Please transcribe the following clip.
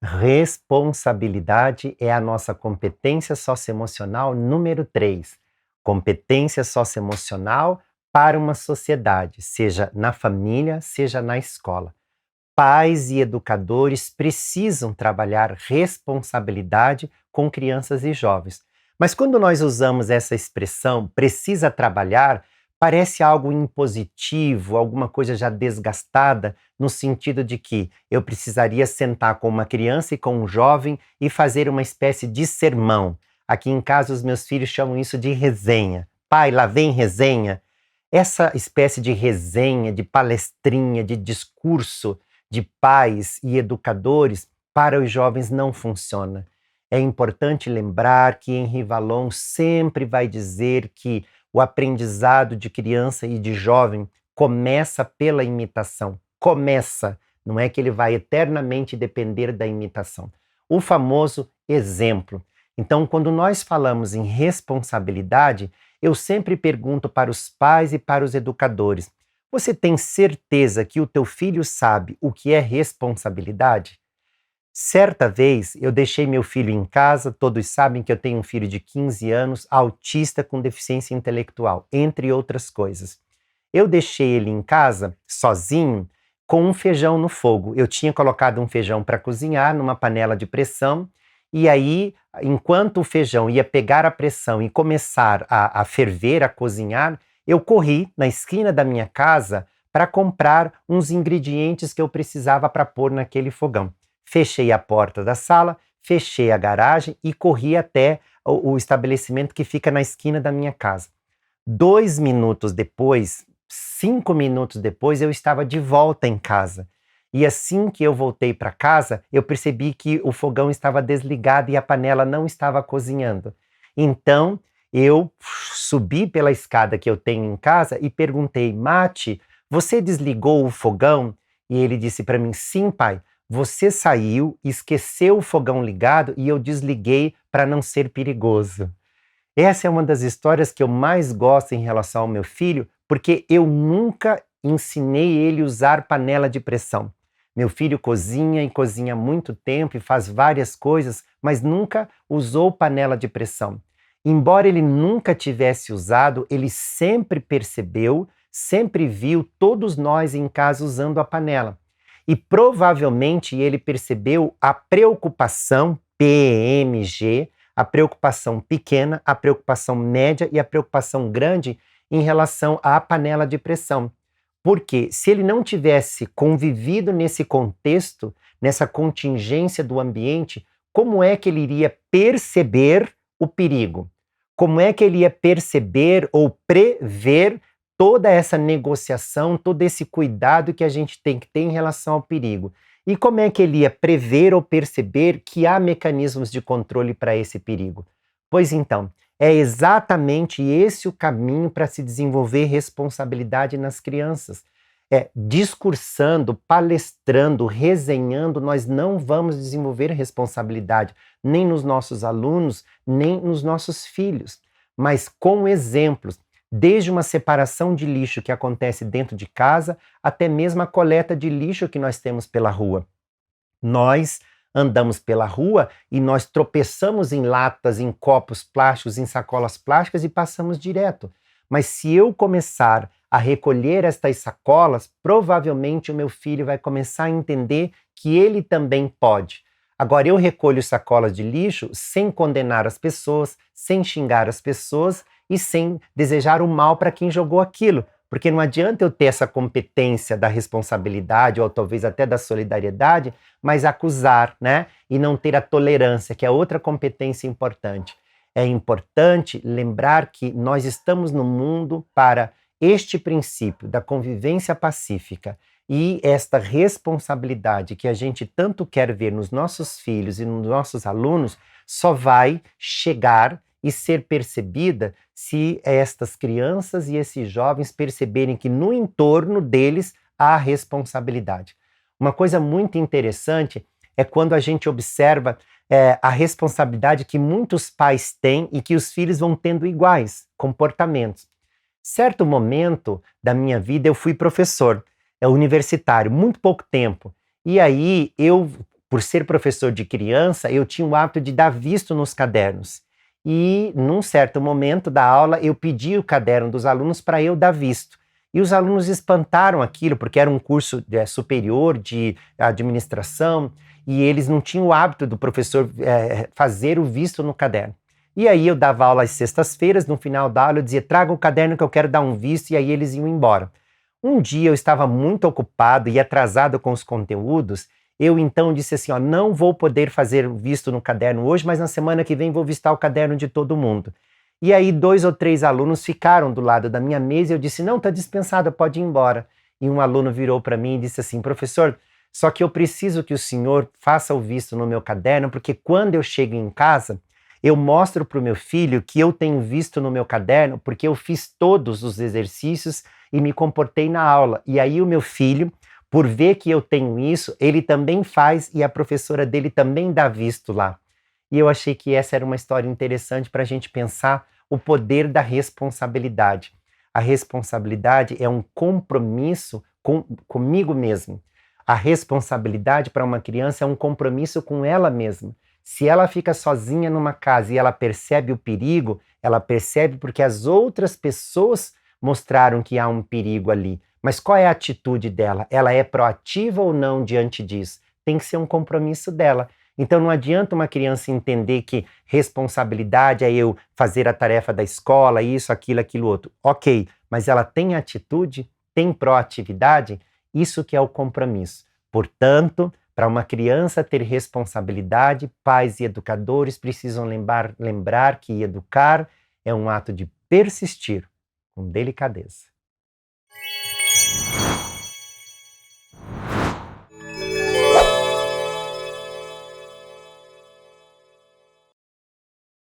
Responsabilidade é a nossa competência socioemocional número 3. Competência socioemocional para uma sociedade, seja na família, seja na escola. Pais e educadores precisam trabalhar responsabilidade com crianças e jovens. Mas quando nós usamos essa expressão, precisa trabalhar, parece algo impositivo, alguma coisa já desgastada, no sentido de que eu precisaria sentar com uma criança e com um jovem e fazer uma espécie de sermão. Aqui em casa os meus filhos chamam isso de resenha. Pai, lá vem resenha. Essa espécie de resenha, de palestrinha, de discurso de pais e educadores para os jovens não funciona. É importante lembrar que Henri Vallon sempre vai dizer que o aprendizado de criança e de jovem começa pela imitação. Começa, não é que ele vai eternamente depender da imitação. O famoso exemplo. Então, quando nós falamos em responsabilidade, eu sempre pergunto para os pais e para os educadores: você tem certeza que o teu filho sabe o que é responsabilidade? Certa vez eu deixei meu filho em casa, todos sabem que eu tenho um filho de 15 anos, autista com deficiência intelectual, entre outras coisas. Eu deixei ele em casa, sozinho, com um feijão no fogo. Eu tinha colocado um feijão para cozinhar numa panela de pressão, e aí, enquanto o feijão ia pegar a pressão e começar a ferver, a cozinhar, eu corri na esquina da minha casa para comprar uns ingredientes que eu precisava para pôr naquele fogão. Fechei a porta da sala, fechei a garagem e corri até o estabelecimento que fica na esquina da minha casa. 2 minutos depois, 5 minutos depois, eu estava de volta em casa. E assim que eu voltei para casa, eu percebi que o fogão estava desligado e a panela não estava cozinhando. Então, eu subi pela escada que eu tenho em casa e perguntei: Mate, você desligou o fogão? E ele disse para mim: sim, pai. Você saiu, esqueceu o fogão ligado e eu desliguei para não ser perigoso. Essa é uma das histórias que eu mais gosto em relação ao meu filho, porque eu nunca ensinei ele a usar panela de pressão. Meu filho cozinha e cozinha há muito tempo e faz várias coisas, mas nunca usou panela de pressão. Embora ele nunca tivesse usado, ele sempre percebeu, sempre viu todos nós em casa usando a panela. E provavelmente ele percebeu a preocupação PMG, a preocupação pequena, a preocupação média e a preocupação grande em relação à panela de pressão. Porque se ele não tivesse convivido nesse contexto, nessa contingência do ambiente, como é que ele iria perceber o perigo? Como é que ele ia perceber ou prever toda essa negociação, todo esse cuidado que a gente tem que ter em relação ao perigo? E como é que ele ia prever ou perceber que há mecanismos de controle para esse perigo? Pois então, é exatamente esse o caminho para se desenvolver responsabilidade nas crianças. Discursando, palestrando, resenhando, nós não vamos desenvolver responsabilidade, nem nos nossos alunos, nem nos nossos filhos, mas com exemplos, desde uma separação de lixo que acontece dentro de casa, até mesmo a coleta de lixo que nós temos pela rua. Nós andamos pela rua e nós tropeçamos em latas, em copos plásticos, em sacolas plásticas e passamos direto. Mas se eu começar a recolher estas sacolas, provavelmente o meu filho vai começar a entender que ele também pode. Agora, eu recolho sacolas de lixo sem condenar as pessoas, sem xingar as pessoas e sem desejar o mal para quem jogou aquilo. Porque não adianta eu ter essa competência da responsabilidade ou talvez até da solidariedade, mas acusar, né? E não ter a tolerância, que é outra competência importante. É importante lembrar que nós estamos no mundo para este princípio da convivência pacífica e esta responsabilidade que a gente tanto quer ver nos nossos filhos e nos nossos alunos só vai chegar e ser percebida se estas crianças e esses jovens perceberem que no entorno deles há responsabilidade. Uma coisa muito interessante é quando a gente observa a responsabilidade que muitos pais têm e que os filhos vão tendo iguais comportamentos. Certo momento da minha vida eu fui professor universitário, muito pouco tempo. E aí eu por ser professor de criança, eu tinha o hábito de dar visto nos cadernos. E, num certo momento da aula, eu pedi o caderno dos alunos para eu dar visto. E os alunos espantaram aquilo, porque era um curso superior de administração, e eles não tinham o hábito do professor fazer o visto no caderno. E aí eu dava aula às sextas-feiras, no final da aula eu dizia, traga o caderno que eu quero dar um visto, e aí eles iam embora. Um dia eu estava muito ocupado e atrasado com os conteúdos, eu então disse assim, ó, não vou poder fazer visto no caderno hoje, mas na semana que vem vou vistar o caderno de todo mundo. E aí 2 ou 3 alunos ficaram do lado da minha mesa e eu disse, não, está dispensado, pode ir embora. E um aluno virou para mim e disse assim, professor, só que eu preciso que o senhor faça o visto no meu caderno, porque quando eu chego em casa, eu mostro para o meu filho que eu tenho visto no meu caderno, porque eu fiz todos os exercícios e me comportei na aula. E aí o meu filho, por ver que eu tenho isso, ele também faz e a professora dele também dá visto lá. E eu achei que essa era uma história interessante para a gente pensar o poder da responsabilidade. A responsabilidade é um compromisso comigo mesmo. A responsabilidade para uma criança é um compromisso com ela mesma. Se ela fica sozinha numa casa e ela percebe o perigo, ela percebe porque as outras pessoas mostraram que há um perigo ali. Mas qual é a atitude dela? Ela é proativa ou não diante disso? Tem que ser um compromisso dela. Então não adianta uma criança entender que responsabilidade é eu fazer a tarefa da escola, isso, aquilo, outro. Ok, mas ela tem atitude, tem proatividade, isso que é o compromisso. Portanto, para uma criança ter responsabilidade, pais e educadores precisam lembrar que educar é um ato de persistir com delicadeza.